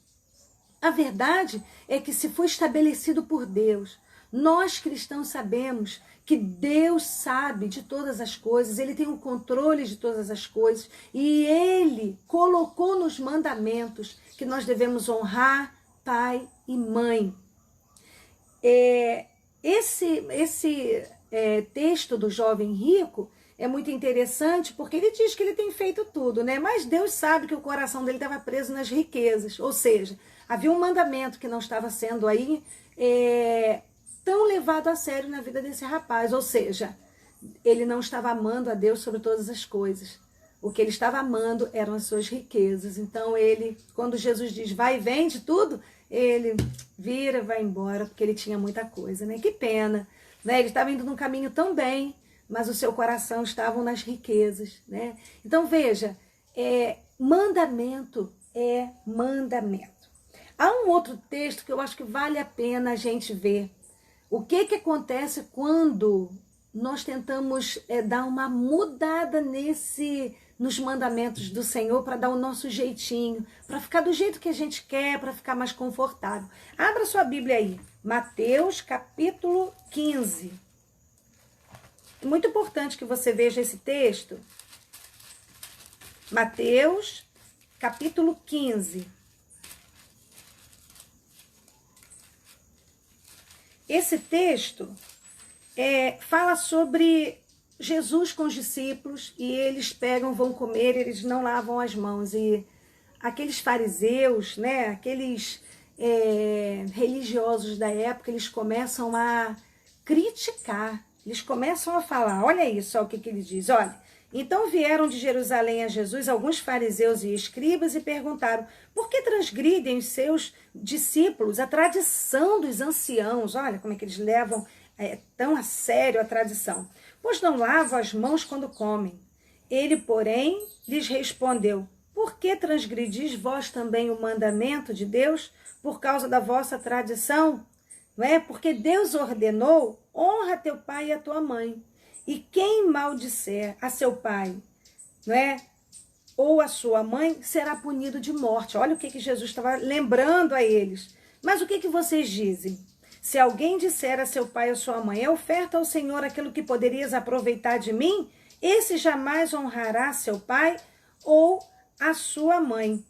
A verdade é que se foi estabelecido por Deus, nós cristãos sabemos que Deus sabe de todas as coisas, Ele tem o controle de todas as coisas e Ele colocou nos mandamentos que nós devemos honrar pai e mãe. Esse texto do jovem rico é muito interessante porque ele diz que ele tem feito tudo, né? Mas Deus sabe que o coração dele estava preso nas riquezas, ou seja, havia um mandamento que não estava sendo aí tão levado a sério na vida desse rapaz, ou seja, ele não estava amando a Deus sobre todas as coisas. O que ele estava amando eram as suas riquezas. Então ele, quando Jesus diz, vai e vende tudo, ele vira, vai embora, porque ele tinha muita coisa, né? Que pena, né? Ele estava indo num caminho tão bem, mas o seu coração estava nas riquezas, né? Então veja, mandamento é mandamento. Há um outro texto que eu acho que vale a pena a gente ver. O que acontece quando nós tentamos dar uma mudada nos mandamentos do Senhor para dar o nosso jeitinho, para ficar do jeito que a gente quer, para ficar mais confortável. Abra sua Bíblia aí, Mateus capítulo 15. É muito importante que você veja esse texto. Mateus capítulo 15. Esse texto fala sobre Jesus com os discípulos e eles vão comer, eles não lavam as mãos. E aqueles fariseus, né, aqueles religiosos da época, eles começam a criticar, eles começam a falar, olha isso, ó, o que ele diz, olha. Então vieram de Jerusalém a Jesus alguns fariseus e escribas e perguntaram, por que transgridem os seus discípulos a tradição dos anciãos? Olha como é que eles levam tão a sério a tradição. Pois não lavam as mãos quando comem. Ele, porém, lhes respondeu, por que transgredis vós também o mandamento de Deus por causa da vossa tradição? Não é? Porque Deus ordenou, honra teu pai e a tua mãe. E quem maldisser a seu pai, não é? Ou a sua mãe, será punido de morte. Olha o que Jesus estava lembrando a eles. Mas o que vocês dizem? Se alguém disser a seu pai ou sua mãe, oferta ao Senhor aquilo que poderias aproveitar de mim, esse jamais honrará seu pai ou a sua mãe.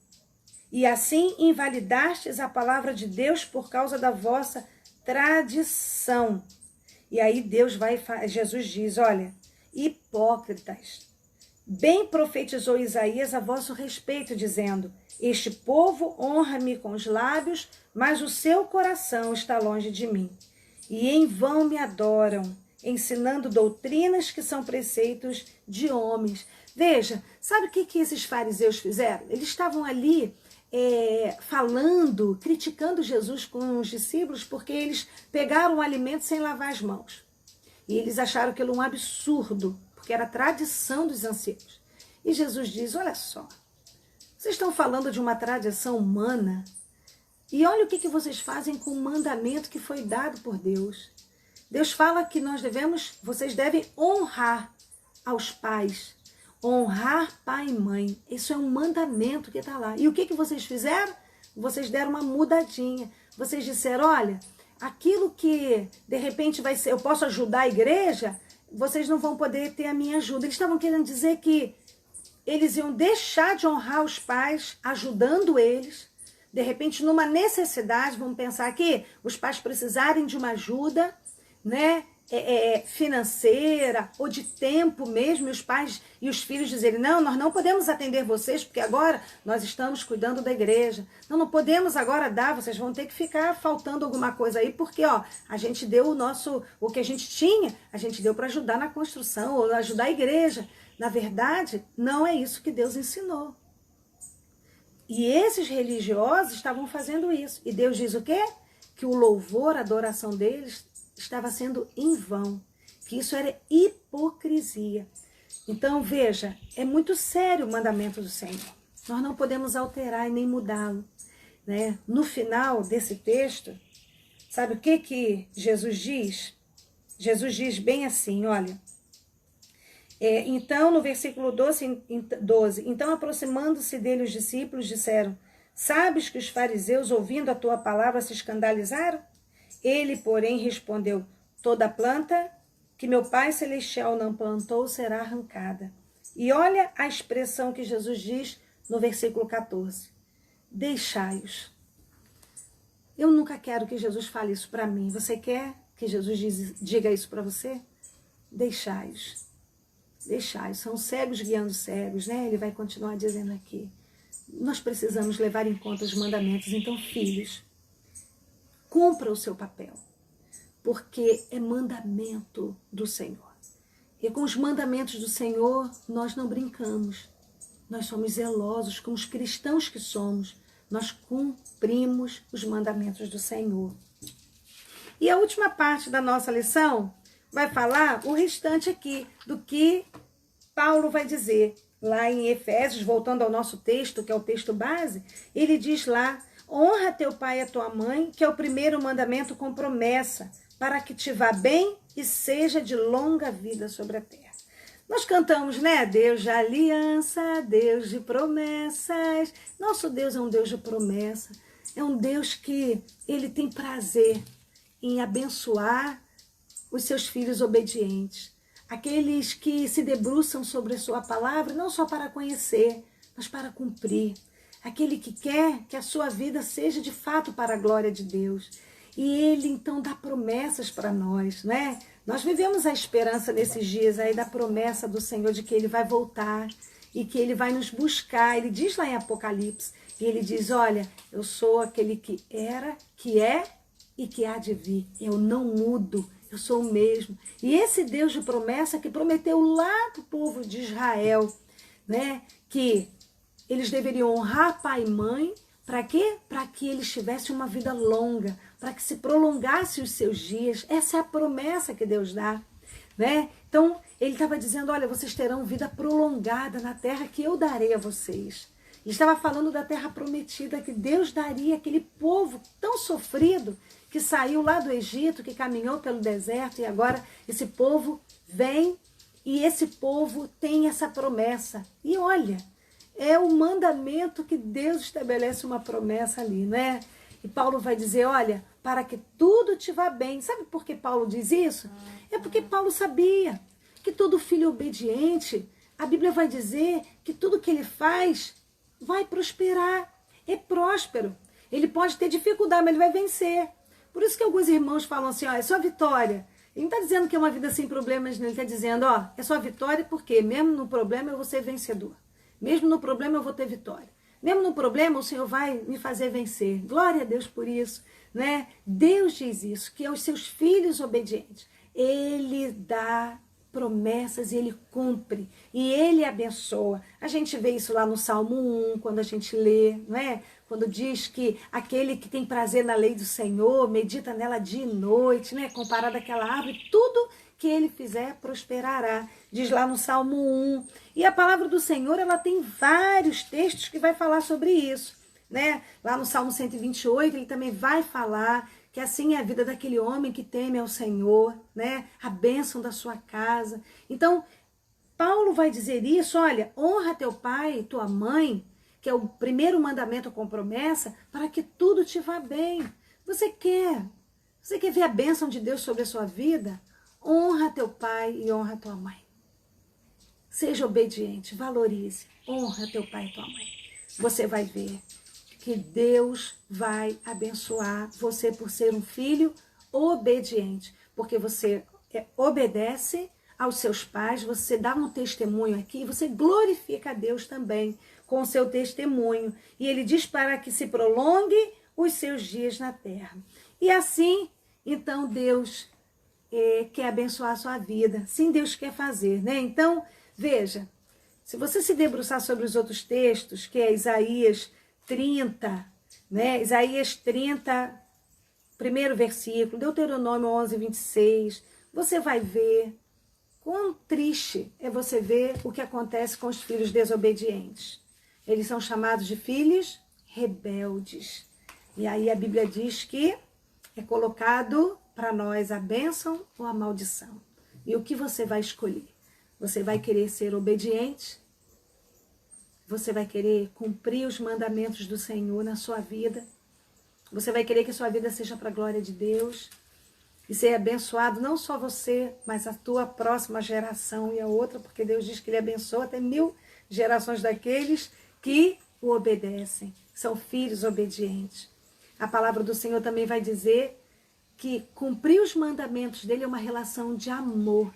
E assim invalidastes a palavra de Deus por causa da vossa tradição. E aí Jesus diz, olha, hipócritas, bem profetizou Isaías a vosso respeito, dizendo, este povo honra-me com os lábios, mas o seu coração está longe de mim. E em vão me adoram, ensinando doutrinas que são preceitos de homens. Veja, sabe o que esses fariseus fizeram? Eles estavam ali falando, criticando Jesus com os discípulos, porque eles pegaram o alimento sem lavar as mãos. E eles acharam aquilo um absurdo, porque era a tradição dos anciãos. E Jesus diz, olha só, vocês estão falando de uma tradição humana, e olha o que vocês fazem com o mandamento que foi dado por Deus. Deus fala que vocês devem honrar aos pais, honrar pai e mãe. Isso é um mandamento que está lá. E o que vocês fizeram? Vocês deram uma mudadinha. Vocês disseram, olha, aquilo que de repente vai ser, eu posso ajudar a igreja, vocês não vão poder ter a minha ajuda. Eles estavam querendo dizer que eles iam deixar de honrar os pais, ajudando eles. De repente, numa necessidade, vamos pensar que os pais precisarem de uma ajuda, né? Financeira ou de tempo mesmo, e os pais e os filhos dizerem, não, nós não podemos atender vocês, porque agora nós estamos cuidando da igreja. Não podemos agora dar, vocês vão ter que ficar faltando alguma coisa aí, porque ó, a gente deu o que a gente tinha, a gente deu para ajudar na construção, ou ajudar a igreja. Na verdade, não é isso que Deus ensinou. E esses religiosos estavam fazendo isso. E Deus diz o quê? Que o louvor, a adoração deles estava sendo em vão, que isso era hipocrisia. Então, veja, é muito sério o mandamento do Senhor. Nós não podemos alterar e nem mudá-lo, né? No final desse texto, sabe o que Jesus diz? Jesus diz bem assim, olha, então no versículo 12, então aproximando-se dele os discípulos disseram, sabes que os fariseus ouvindo a tua palavra se escandalizaram? Ele, porém, respondeu, toda planta que meu Pai Celestial não plantou será arrancada. E olha a expressão que Jesus diz no versículo 14. Deixai-os. Eu nunca quero que Jesus fale isso para mim. Você quer que Jesus diga isso para você? Deixai-os. Deixai-os. São cegos guiando cegos, né? Ele vai continuar dizendo aqui. Nós precisamos levar em conta os mandamentos. Então, filhos, cumpra o seu papel, porque é mandamento do Senhor. E com os mandamentos do Senhor, nós não brincamos. Nós somos zelosos, como os cristãos que somos. Nós cumprimos os mandamentos do Senhor. E a última parte da nossa lição vai falar o restante aqui, do que Paulo vai dizer. Lá em Efésios, voltando ao nosso texto, que é o texto base, ele diz lá, honra teu pai e a tua mãe, que é o primeiro mandamento com promessa, para que te vá bem e seja de longa vida sobre a terra. Nós cantamos, né? Deus de aliança, Deus de promessas. Nosso Deus é um Deus de promessa. É um Deus que ele tem prazer em abençoar os seus filhos obedientes. Aqueles que se debruçam sobre a sua palavra, não só para conhecer, mas para cumprir. Aquele que quer que a sua vida seja de fato para a glória de Deus. E ele então dá promessas para nós, né? Nós vivemos a esperança nesses dias aí da promessa do Senhor de que ele vai voltar e que ele vai nos buscar. Ele diz lá em Apocalipse, e ele diz, olha, eu sou aquele que era, que é e que há de vir. Eu não mudo, eu sou o mesmo. E esse Deus de promessa que prometeu lá para o povo de Israel, né, que eles deveriam honrar pai e mãe, para quê? Para que eles tivessem uma vida longa, para que se prolongasse os seus dias. Essa é a promessa que Deus dá, né? Então, ele estava dizendo, olha, vocês terão vida prolongada na terra que eu darei a vocês. Ele estava falando da terra prometida que Deus daria àquele povo tão sofrido que saiu lá do Egito, que caminhou pelo deserto, e agora esse povo vem e esse povo tem essa promessa. E olha, é o mandamento que Deus estabelece uma promessa ali, né? E Paulo vai dizer, olha, para que tudo te vá bem. Sabe por que Paulo diz isso? É porque Paulo sabia que todo filho obediente, a Bíblia vai dizer que tudo que ele faz vai prosperar, é próspero. Ele pode ter dificuldade, mas ele vai vencer. Por isso que alguns irmãos falam assim, ó, é só vitória. Ele não está dizendo que é uma vida sem problemas, ele está dizendo, ó, é só vitória porque mesmo no problema eu vou ser vencedor. Mesmo no problema eu vou ter vitória. Mesmo no problema o Senhor vai me fazer vencer. Glória a Deus por isso, né? Deus diz isso, que aos seus filhos obedientes, ele dá promessas e ele cumpre. E ele abençoa. A gente vê isso lá no Salmo 1, quando a gente lê, não é? Quando diz que aquele que tem prazer na lei do Senhor, medita nela dia e noite, né? Comparado àquela árvore, tudo que ele fizer prosperará. Diz lá no Salmo 1. E a palavra do Senhor, ela tem vários textos que vai falar sobre isso, né? Lá no Salmo 128, ele também vai falar que assim é a vida daquele homem que teme ao Senhor, né? A bênção da sua casa. Então, Paulo vai dizer isso, olha, honra teu pai e tua mãe, que é o primeiro mandamento com promessa, para que tudo te vá bem. Você quer ver a bênção de Deus sobre a sua vida? Honra teu pai e honra tua mãe. Seja obediente, valorize, honra teu pai e tua mãe. Você vai ver que Deus vai abençoar você por ser um filho obediente, porque você obedece aos seus pais, você dá um testemunho aqui, você glorifica a Deus também com o seu testemunho. E ele diz para que se prolongue os seus dias na terra. E assim, então, Deus quer abençoar a sua vida. Sim, Deus quer fazer, né? Então, veja, se você se debruçar sobre os outros textos, que é Isaías 30, né? Isaías 30, primeiro versículo, Deuteronômio 11, 26, você vai ver quão triste é você ver o que acontece com os filhos desobedientes. Eles são chamados de filhos rebeldes. E aí a Bíblia diz que é colocado para nós a bênção ou a maldição. E o que você vai escolher? Você vai querer ser obediente? Você vai querer cumprir os mandamentos do Senhor na sua vida? Você vai querer que a sua vida seja para a glória de Deus? E ser abençoado não só você, mas a tua próxima geração e a outra, porque Deus diz que ele abençoa até 1000 gerações daqueles que o obedecem. São filhos obedientes. A palavra do Senhor também vai dizer que cumprir os mandamentos dele é uma relação de amor.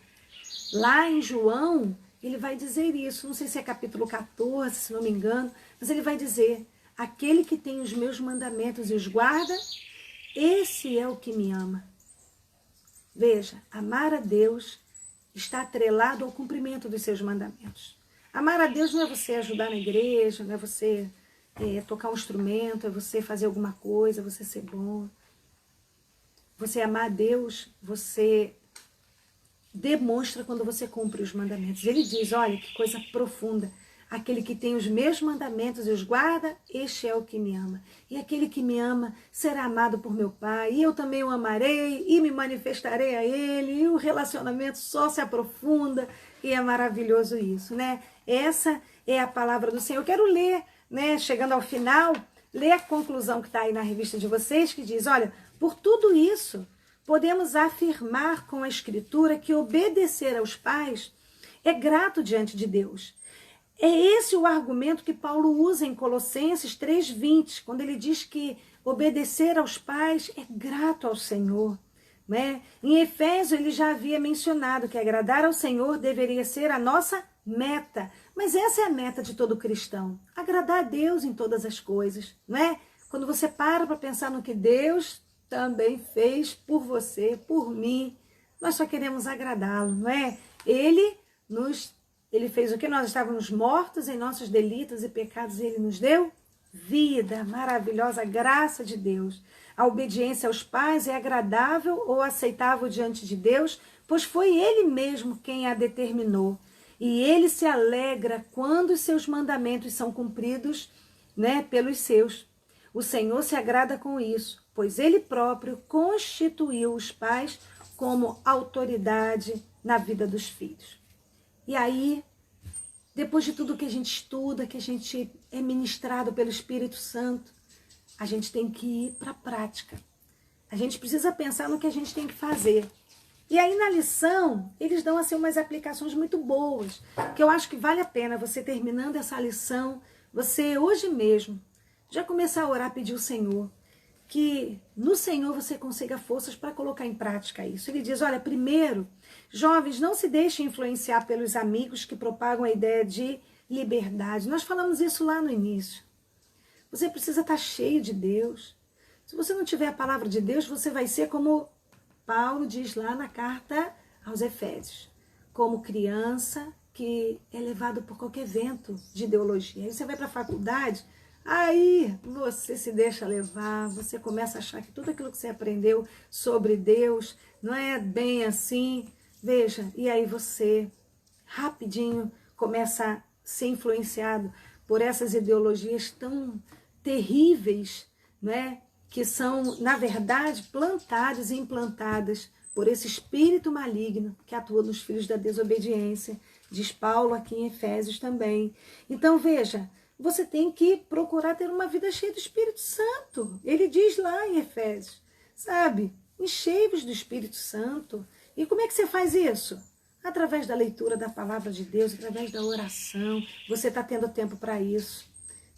Lá em João, ele vai dizer isso, não sei se é capítulo 14, se não me engano, mas ele vai dizer: aquele que tem os meus mandamentos e os guarda, esse é o que me ama. Veja, amar a Deus está atrelado ao cumprimento dos seus mandamentos. Amar a Deus não é você ajudar na igreja, não é você tocar um instrumento, é você fazer alguma coisa, é você ser bom. Você amar a Deus, você demonstra quando você cumpre os mandamentos. Ele diz, olha que coisa profunda, aquele que tem os meus mandamentos e os guarda, este é o que me ama. E aquele que me ama será amado por meu Pai, e eu também o amarei e me manifestarei a ele, e o relacionamento só se aprofunda, e é maravilhoso isso, né? Essa é a palavra do Senhor. Eu quero ler, né, chegando ao final, ler a conclusão que está aí na revista de vocês, que diz, olha, por tudo isso, podemos afirmar com a Escritura que obedecer aos pais é grato diante de Deus. É esse o argumento que Paulo usa em Colossenses 3:20, quando ele diz que obedecer aos pais é grato ao Senhor. Né? Em Efésios ele já havia mencionado que agradar ao Senhor deveria ser a nossa meta. Mas essa é a meta de todo cristão, agradar a Deus em todas as coisas. Né? Quando você para pensar no que Deus também fez por você, por mim, nós só queremos agradá-lo, não é? Ele fez o que? Nós estávamos mortos em nossos delitos e pecados, e ele nos deu vida, maravilhosa graça de Deus. A obediência aos pais é agradável ou aceitável diante de Deus, pois foi ele mesmo quem a determinou. E ele se alegra quando os seus mandamentos são cumpridos, né, pelos seus. O Senhor se agrada com isso, pois ele próprio constituiu os pais como autoridade na vida dos filhos. E aí, depois de tudo que a gente estuda, que a gente é ministrado pelo Espírito Santo, a gente tem que ir para a prática. A gente precisa pensar no que a gente tem que fazer. E aí na lição, eles dão assim umas aplicações muito boas, que eu acho que vale a pena você terminando essa lição, você hoje mesmo, já começar a orar, pedir ao Senhor, que no Senhor você consiga forças para colocar em prática isso. Ele diz, olha, primeiro, jovens, não se deixem influenciar pelos amigos que propagam a ideia de liberdade. Nós falamos isso lá no início. Você precisa estar cheio de Deus. Se você não tiver a palavra de Deus, você vai ser como Paulo diz lá na carta aos Efésios, como criança que é levado por qualquer vento de ideologia. Aí você vai para a faculdade, aí você se deixa levar, você começa a achar que tudo aquilo que você aprendeu sobre Deus não é bem assim. Veja, e aí você rapidinho começa a ser influenciado por essas ideologias tão terríveis, né? Que são, na verdade, plantadas e implantadas por esse espírito maligno que atua nos filhos da desobediência, diz Paulo aqui em Efésios também. Então, veja, você tem que procurar ter uma vida cheia do Espírito Santo. Ele diz lá em Efésios, sabe? Enchei-vos do Espírito Santo. E como é que você faz isso? Através da leitura da palavra de Deus, através da oração. Você está tendo tempo para isso.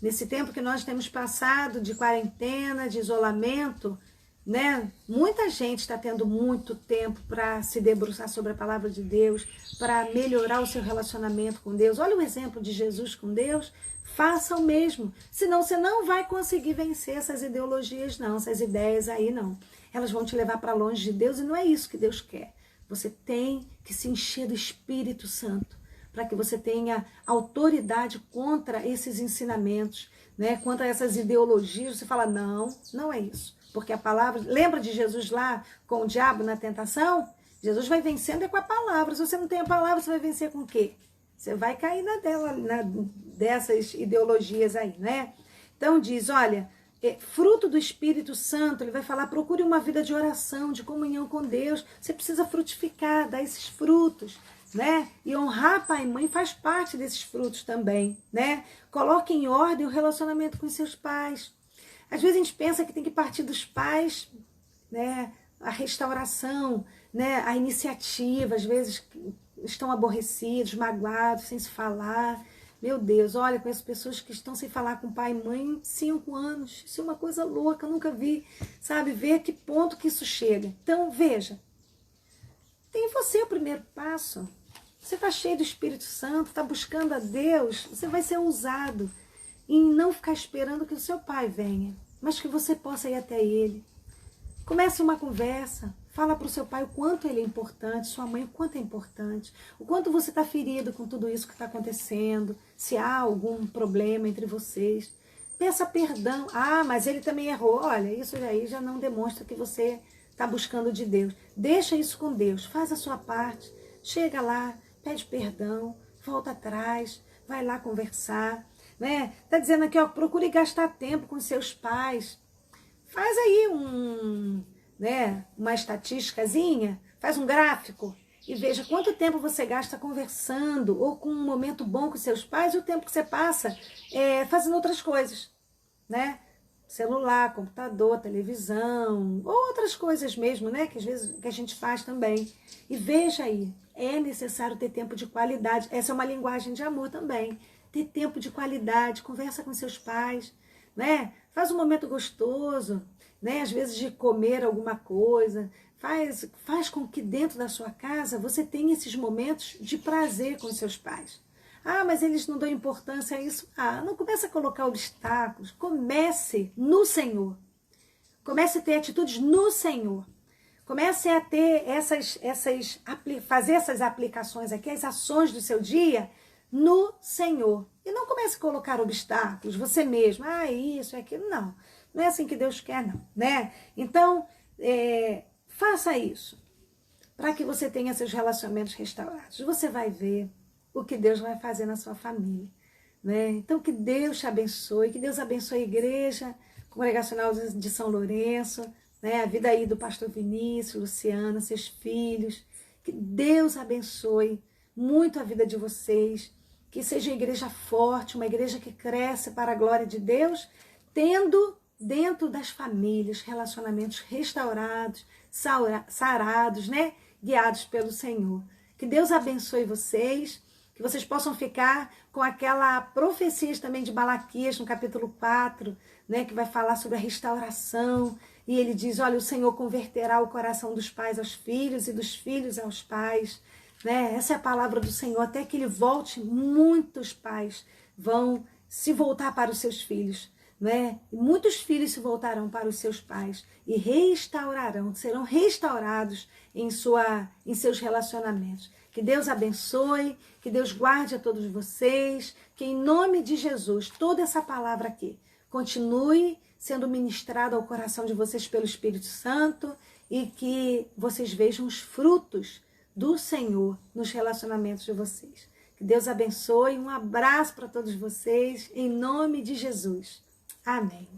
Nesse tempo que nós temos passado de quarentena, de isolamento, né? Muita gente está tendo muito tempo para se debruçar sobre a palavra de Deus, para melhorar o seu relacionamento com Deus. Olha o exemplo de Jesus com Deus. Faça o mesmo. Senão você não vai conseguir vencer essas ideologias, não. Essas ideias aí, não. Elas vão te levar para longe de Deus e não é isso que Deus quer. Você tem que se encher do Espírito Santo, para que você tenha autoridade contra esses ensinamentos, né? Contra essas ideologias. Você fala, não, não é isso. Porque a palavra... Lembra de Jesus lá com o diabo na tentação? Jesus vai vencendo com a palavra. Se você não tem a palavra, você vai vencer com o quê? Você vai cair dessas ideologias aí, né? Então diz, olha, fruto do Espírito Santo, ele vai falar, procure uma vida de oração, de comunhão com Deus. Você precisa frutificar, dar esses frutos, né? E honrar pai e mãe faz parte desses frutos também, né? Coloque em ordem o relacionamento com seus pais. Às vezes a gente pensa que tem que partir dos pais, né? A restauração, né? A iniciativa, às vezes estão aborrecidos, magoados, sem se falar, Meu Deus, olha, conheço pessoas que estão sem falar com pai e mãe em 5 anos. Isso é uma coisa louca, eu nunca vi, sabe? Ver a que ponto que isso chega. Então, veja, tem você o primeiro passo. Você está cheio do Espírito Santo, está buscando a Deus, você vai ser ousado em não ficar esperando que o seu pai venha, mas que você possa ir até ele. Comece uma conversa, fala para o seu pai o quanto ele é importante, sua mãe o quanto é importante, o quanto você está ferido com tudo isso que está acontecendo, se há algum problema entre vocês. Peça perdão. Ah, mas ele também errou. Olha, isso aí já não demonstra que você está buscando de Deus. Deixa isso com Deus, faz a sua parte, chega lá, pede perdão, volta atrás, vai lá conversar. Né? Tá dizendo aqui, ó, procure gastar tempo com seus pais. Faz aí uma estatísticazinha, faz um gráfico e veja quanto tempo você gasta conversando ou com um momento bom com seus pais e o tempo que você passa fazendo outras coisas, né? Celular, computador, televisão, ou outras coisas mesmo, né? Que às vezes que a gente faz também. E veja aí, é necessário ter tempo de qualidade. Essa é uma linguagem de amor também. Ter tempo de qualidade, conversa com seus pais, né? Faz um momento gostoso, né? Às vezes de comer alguma coisa. Faz com que dentro da sua casa você tenha esses momentos de prazer com seus pais. Ah, mas eles não dão importância a isso. Ah, não comece a colocar obstáculos. Comece no Senhor. Comece a ter atitudes no Senhor. Comece a ter fazer essas aplicações aqui, as ações do seu dia no Senhor. E não comece a colocar obstáculos, você mesmo. Ah, isso, aquilo. Não. Não é assim que Deus quer, não. Né? Então, faça isso. Para que você tenha seus relacionamentos restaurados. Você vai ver o que Deus vai fazer na sua família. Né? Então, que Deus te abençoe. Que Deus abençoe a igreja congregacional de São Lourenço. Né? A vida aí do pastor Vinícius, Luciana, seus filhos. Que Deus abençoe muito a vida de vocês. Que seja uma igreja forte, uma igreja que cresce para a glória de Deus, tendo dentro das famílias relacionamentos restaurados, sarados, né? Guiados pelo Senhor. Que Deus abençoe vocês, que vocês possam ficar com aquela profecia também de Malaquias, no capítulo 4, né? Que vai falar sobre a restauração. E ele diz, olha, o Senhor converterá o coração dos pais aos filhos e dos filhos aos pais. Né? Essa é a palavra do Senhor. Até que ele volte, muitos pais vão se voltar para os seus filhos. Né? Muitos filhos se voltarão para os seus pais e serão restaurados em seus relacionamentos. Que Deus abençoe, que Deus guarde a todos vocês, que em nome de Jesus, toda essa palavra aqui continue sendo ministrada ao coração de vocês pelo Espírito Santo e que vocês vejam os frutos do Senhor nos relacionamentos de vocês. Que Deus abençoe, um abraço para todos vocês, em nome de Jesus. Amém.